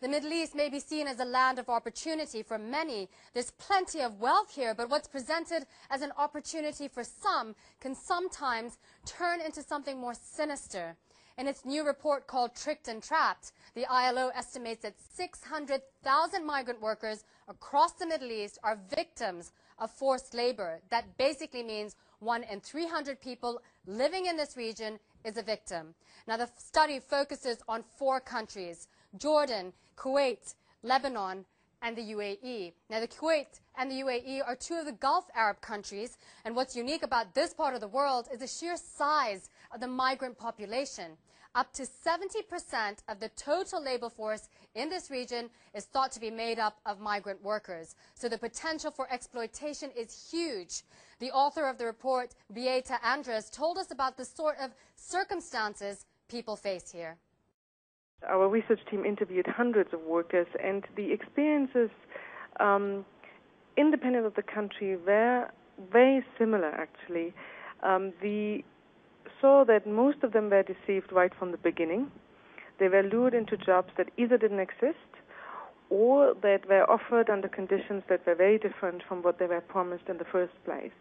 The Middle East may be seen as a land of opportunity for many. There's plenty of wealth here, but what's presented as an opportunity for some can sometimes turn into something more sinister. In its new report called Tricked and Trapped, the ILO estimates that 600,000 migrant workers across the Middle East are victims of forced labor. That basically means 1 in 300 people living in this region is a victim. Now, the study focuses on 4 countries: Jordan, Kuwait, Lebanon, and the UAE. Now, the Kuwait and the UAE are 2 of the Gulf Arab countries, and what's unique about this part of the world is the sheer size of the migrant population. Up to 70% of the total labor force in this region is thought to be made up of migrant workers. So the potential for exploitation is huge. The author of the report, Beata Andres, told us about the sort of circumstances people face here. Our research team interviewed hundreds of workers, and the experiences, independent of the country, were very similar, actually. We saw that most of them were deceived right from the beginning. They were lured into jobs that either didn't exist or that were offered under conditions that were very different from what they were promised in the first place.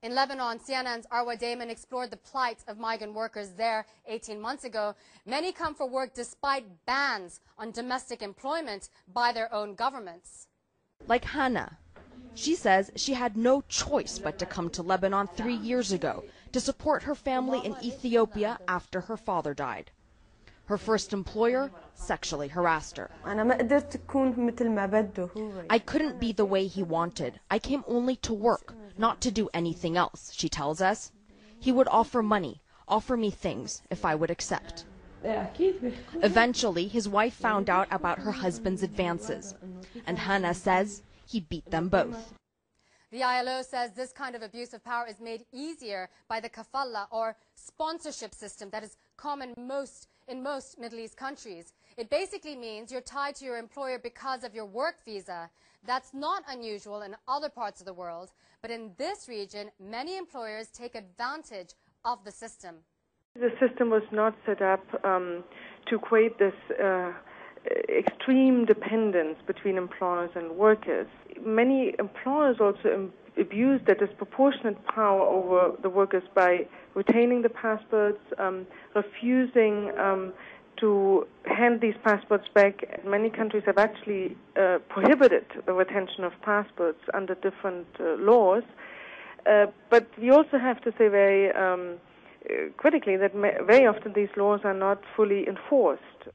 In Lebanon, CNN's Arwa Damon explored the plight of migrant workers there 18 months ago. Many come for work despite bans on domestic employment by their own governments. Like Hannah. She says she had no choice but to come to Lebanon 3 years ago to support her family in Ethiopia after her father died. Her first employer sexually harassed her. I couldn't be the way he wanted. I came only to work, not to do anything else, she tells us. He would offer money, offer me things if I would accept. Eventually, his wife found out about her husband's advances, and Hannah says he beat them both. The ILO says this kind of abuse of power is made easier by the kafala, or sponsorship system, that is common in most Middle East countries. It basically means you're tied to your employer because of your work visa. That's not unusual in other parts of the world, but in this region, many employers take advantage of the system. The system was not set up to create this extreme dependence between employers and workers. Many employers also abuse their disproportionate power over the workers by retaining the passports, refusing to hand these passports back. Many countries have actually prohibited the retention of passports under different laws. But we also have to say very critically that very often these laws are not fully enforced.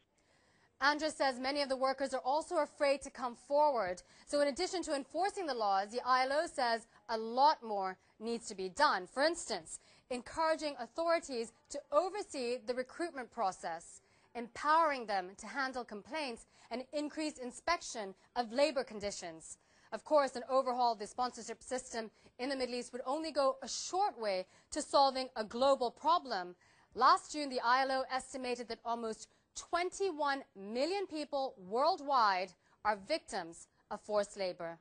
Andres says many of the workers are also afraid to come forward. So in addition to enforcing the laws, the ILO says a lot more needs to be done. For instance, encouraging authorities to oversee the recruitment process, empowering them to handle complaints, and increase inspection of labor conditions. Of course, an overhaul of the sponsorship system in the Middle East would only go a short way to solving a global problem. Last June, the ILO estimated that almost 21 million people worldwide are victims of forced labor.